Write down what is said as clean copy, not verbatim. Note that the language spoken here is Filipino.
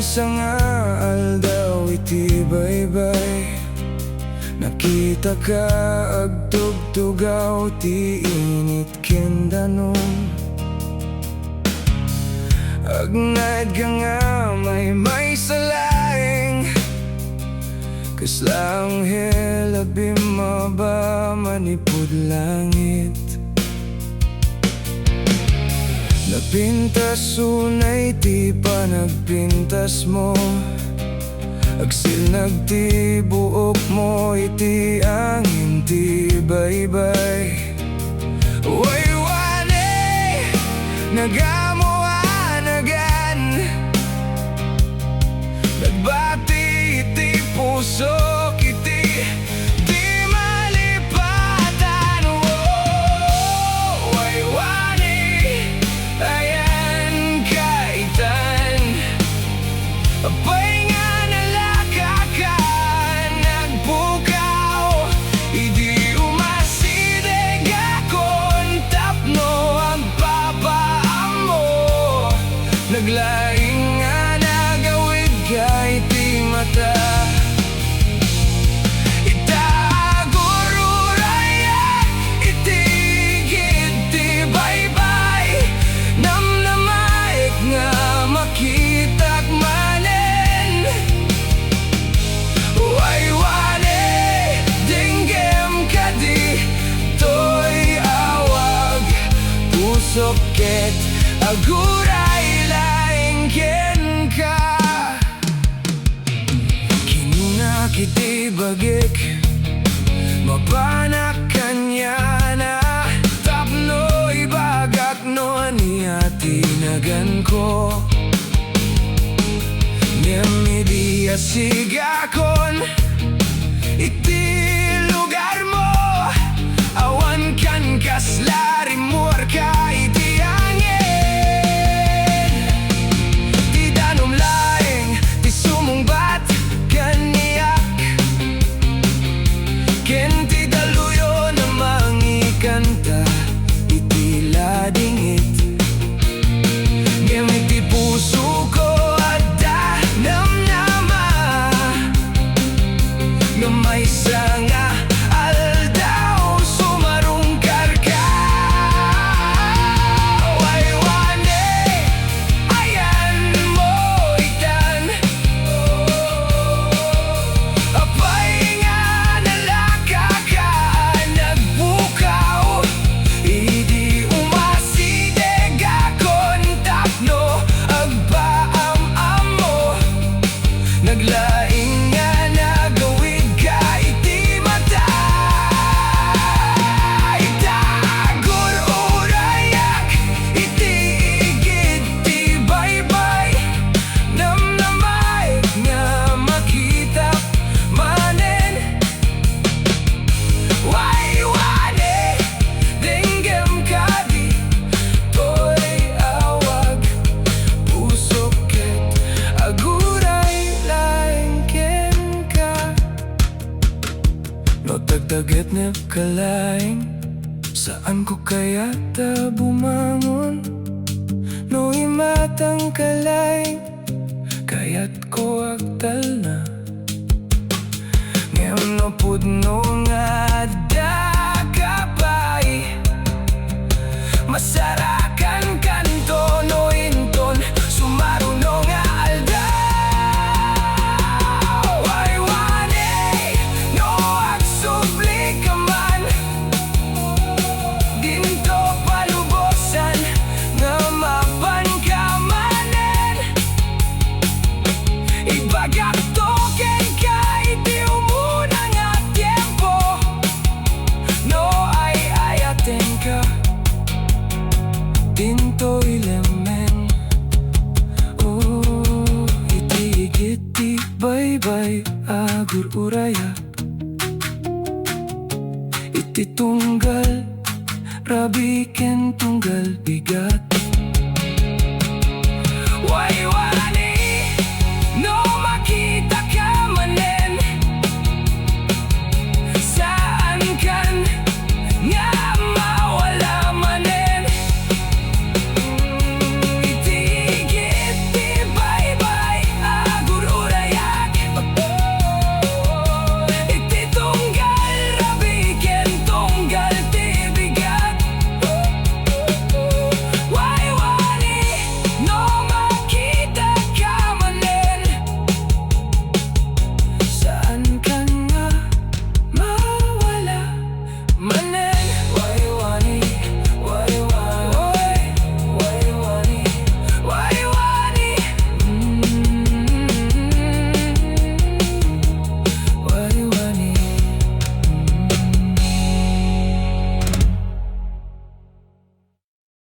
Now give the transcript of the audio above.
sanga aldaw iti baybay. Nakita ka agtugtugaw ti init ken danom. Agnaid ka nga may salaing, kaslang helabim ba manipud langit. Napintas unay ti panagpintas mo, agsil nagti buok mo iti angin ti baybay. Waywani nagamuanagan, nagbati iti puso kiti di malipatan. Waywani ayan kaitan, apay nga nalakakan nagbukaw, idi umasideg akon tapno ang babaan mo. Naglaing nga nagawid ka iti mata. Soket aguray laing ken ka, kinuna kiti bagik mapanak kanyana, tapno ibagak no niya tinagan ko. Niyamidi asigakon iti lugar mo, awan kan kaslari murka iti angin. Ti danom laing ti sumungbat kaniyak, ken ti daluyo na mangikanta iti ladingit. Ngemit ti puso ko adda namnama, na may sanga aldaw sumarungkar ka. Waywani ayan mo itan, apay nga nalakakan nagbukaw, idi umasideg akon tapno agbaam mo. Naglaing nga nagawid ka iti mata. Itagur urayak iti igid ti baybay, namnamay nga makita manen. Waywani denggem ka di toy awag, puso ket aguray laing ken ka. No tagdaget na kalaing, saan ko kaya ta bumangon? No imatang kalaing, kaya't ko agtal na. Ngayon no pudno nga da kapay, masarakan kanto no inton sumaruno nga aldaw. Waywani no agsupli ka man, dinto palubosan nga mapan ka manen. Ibagak token ka iti umuna nga tiempo, no ay ayaten ka dinto ilemen. Oh, iti igid ti baybay agur urayak, iti tunggal rabi ken tunggal bigat.